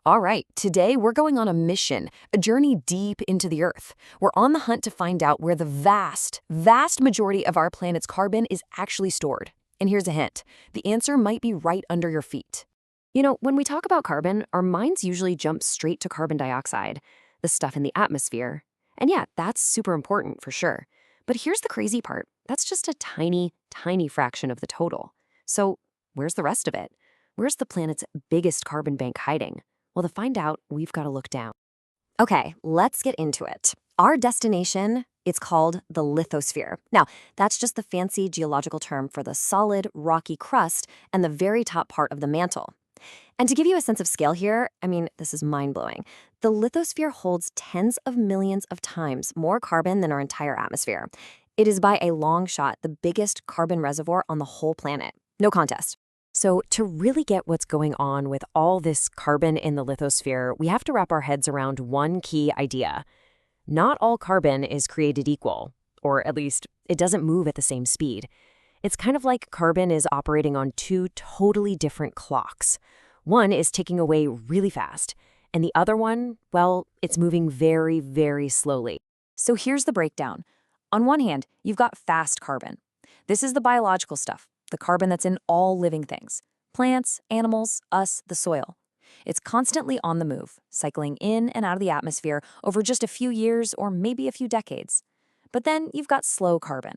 All right, today we're going on a mission, a journey deep into the Earth. We're on the hunt to find out where the vast majority of our planet's carbon is actually stored. And here's a hint, the answer might be right under your feet. When we talk about carbon, our minds usually jump straight to carbon dioxide, the stuff in the atmosphere. And yeah, that's super important for sure. But here's the crazy part, that's just a tiny fraction of the total. So where's the rest of it? Where's the planet's biggest carbon bank hiding? Well, to find out, we've got to look down. Okay, let's get into it. Our destination, it's called the lithosphere. Now, that's just the fancy geological term for the solid, rocky crust and the very top part of the mantle. And to give you a sense of scale here, this is mind-blowing. The lithosphere holds tens of millions of times more carbon than our entire atmosphere. It is by a long shot the biggest carbon reservoir on the whole planet. No contest. So to really get what's going on with all this carbon in the lithosphere, we have to wrap our heads around one key idea. Not all carbon is created equal, or at least it doesn't move at the same speed. It's kind of like carbon is operating on two totally different clocks. One is ticking away really fast, and the other one, well, it's moving very slowly. So here's the breakdown. On one hand, you've got fast carbon. This is the biological stuff. The carbon that's in all living things. Plants, animals, us, the soil. It's constantly on the move, cycling in and out of the atmosphere over just a few years or maybe a few decades. But then you've got slow carbon.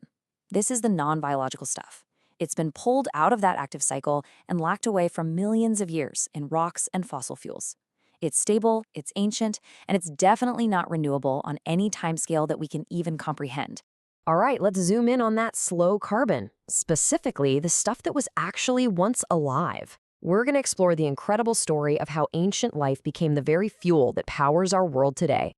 This is the non-biological stuff. It's been pulled out of that active cycle and locked away from millions of years in rocks and fossil fuels. It's stable, it's ancient, and it's definitely not renewable on any timescale that we can even comprehend. All right, let's zoom in on that slow carbon, specifically the stuff that was actually once alive. We're going to explore the incredible story of how ancient life became the very fuel that powers our world today.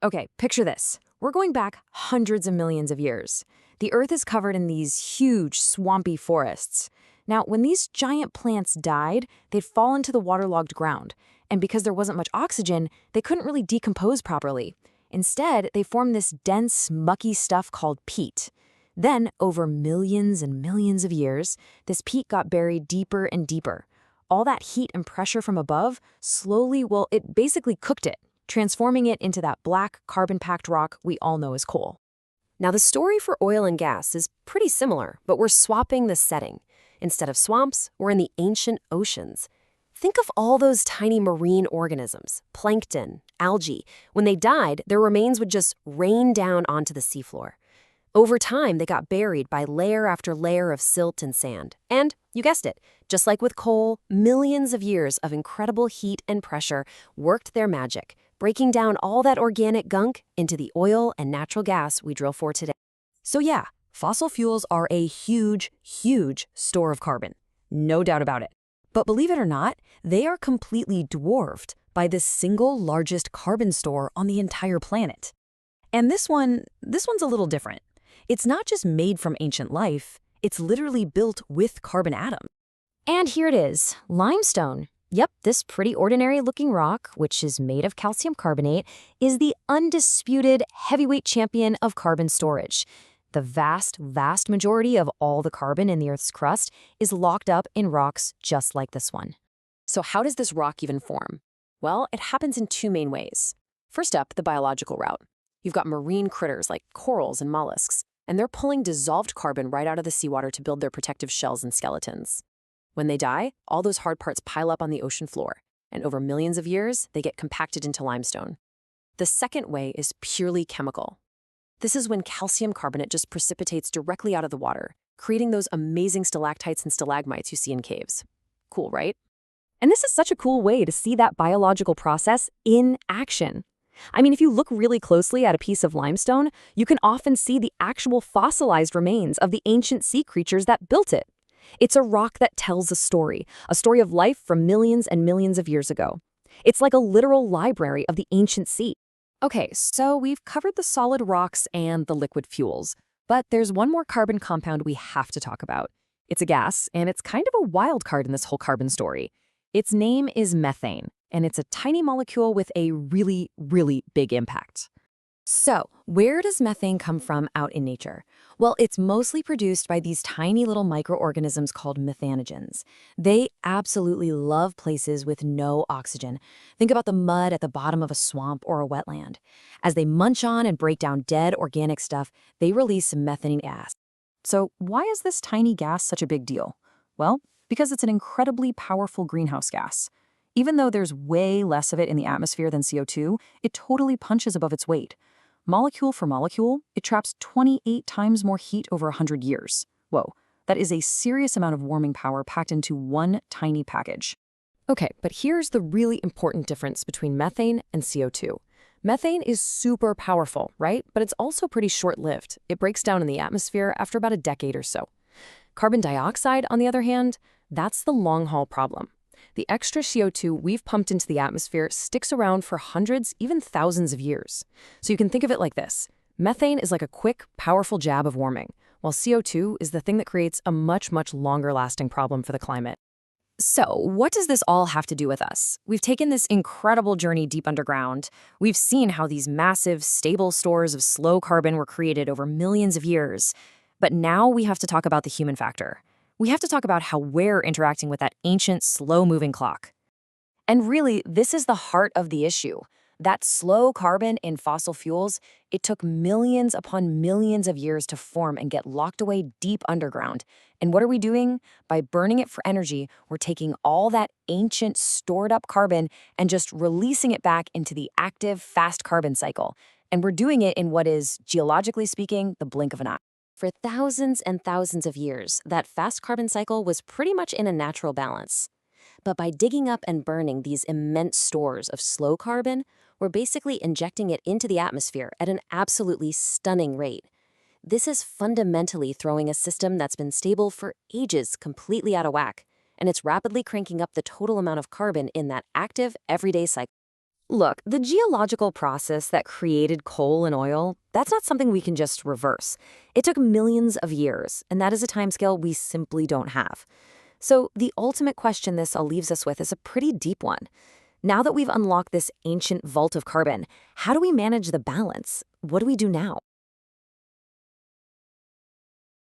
Okay, picture this. We're going back hundreds of millions of years. The Earth is covered in these huge, swampy forests. Now, when these giant plants died, they'd fall into the waterlogged ground. And because there wasn't much oxygen, they couldn't really decompose properly. Instead, they formed this dense, mucky stuff called peat. Then, over millions and millions of years, this peat got buried deeper and deeper. All that heat and pressure from above it basically cooked it, transforming it into that black, carbon-packed rock we all know as coal. Now, the story for oil and gas is pretty similar, but we're swapping the setting. Instead of swamps, we're in the ancient oceans. Think of all those tiny marine organisms, plankton, algae. When they died, their remains would just rain down onto the seafloor. Over time, they got buried by layer after layer of silt and sand. And, you guessed it, just like with coal, millions of years of incredible heat and pressure worked their magic, breaking down all that organic gunk into the oil and natural gas we drill for today. So yeah, fossil fuels are a huge store of carbon. No doubt about it. But believe it or not, they are completely dwarfed by this single largest carbon store on the entire planet. And this one's a little different. It's not just made from ancient life, it's literally built with carbon atoms. And here it is, limestone. Yep, this pretty ordinary looking rock, which is made of calcium carbonate, is the undisputed heavyweight champion of carbon storage. The vast majority of all the carbon in the Earth's crust is locked up in rocks just like this one. So how does this rock even form? Well, it happens in two main ways. First up, the biological route. You've got marine critters like corals and mollusks, and they're pulling dissolved carbon right out of the seawater to build their protective shells and skeletons. When they die, all those hard parts pile up on the ocean floor, and over millions of years, they get compacted into limestone. The second way is purely chemical. This is when calcium carbonate just precipitates directly out of the water, creating those amazing stalactites and stalagmites you see in caves. Cool, right? And this is such a cool way to see that biological process in action. If you look really closely at a piece of limestone, you can often see the actual fossilized remains of the ancient sea creatures that built it. It's a rock that tells a story of life from millions and millions of years ago. It's like a literal library of the ancient sea. Okay, so we've covered the solid rocks and the liquid fuels, but there's one more carbon compound we have to talk about. It's a gas, and it's kind of a wild card in this whole carbon story. Its name is methane, and it's a tiny molecule with a really big impact. So, where does methane come from out in nature? Well, it's mostly produced by these tiny little microorganisms called methanogens. They absolutely love places with no oxygen. Think about the mud at the bottom of a swamp or a wetland. As they munch on and break down dead organic stuff, they release methane gas. So, why is this tiny gas such a big deal? Well, because it's an incredibly powerful greenhouse gas. Even though there's way less of it in the atmosphere than CO2, it totally punches above its weight. Molecule for molecule, it traps 28 times more heat over 100 years. Whoa, that is a serious amount of warming power packed into one tiny package. Okay, but here's the really important difference between methane and CO2. Methane is super powerful, right? But it's also pretty short-lived. It breaks down in the atmosphere after about a decade or so. Carbon dioxide, on the other hand, that's the long-haul problem. The extra CO2 we've pumped into the atmosphere sticks around for hundreds, even thousands of years. So you can think of it like this. Methane is like a quick, powerful jab of warming, while CO2 is the thing that creates a much, much longer-lasting problem for the climate. So, what does this all have to do with us? We've taken this incredible journey deep underground. We've seen how these massive, stable stores of slow carbon were created over millions of years. But now we have to talk about the human factor. We have to talk about how we're interacting with that ancient, slow-moving clock. And really, this is the heart of the issue. That slow carbon in fossil fuels, it took millions upon millions of years to form and get locked away deep underground. And what are we doing? By burning it for energy, we're taking all that ancient stored up carbon and just releasing it back into the active, fast carbon cycle. And we're doing it in what is, geologically speaking, the blink of an eye. For thousands and thousands of years, that fast carbon cycle was pretty much in a natural balance. But by digging up and burning these immense stores of slow carbon, we're basically injecting it into the atmosphere at an absolutely stunning rate. This is fundamentally throwing a system that's been stable for ages completely out of whack, and it's rapidly cranking up the total amount of carbon in that active, everyday cycle. Look, the geological process that created coal and oil, that's not something we can just reverse. It took millions of years, and that is a timescale we simply don't have. So the ultimate question this all leaves us with is a pretty deep one. Now that we've unlocked this ancient vault of carbon, how do we manage the balance? What do we do now?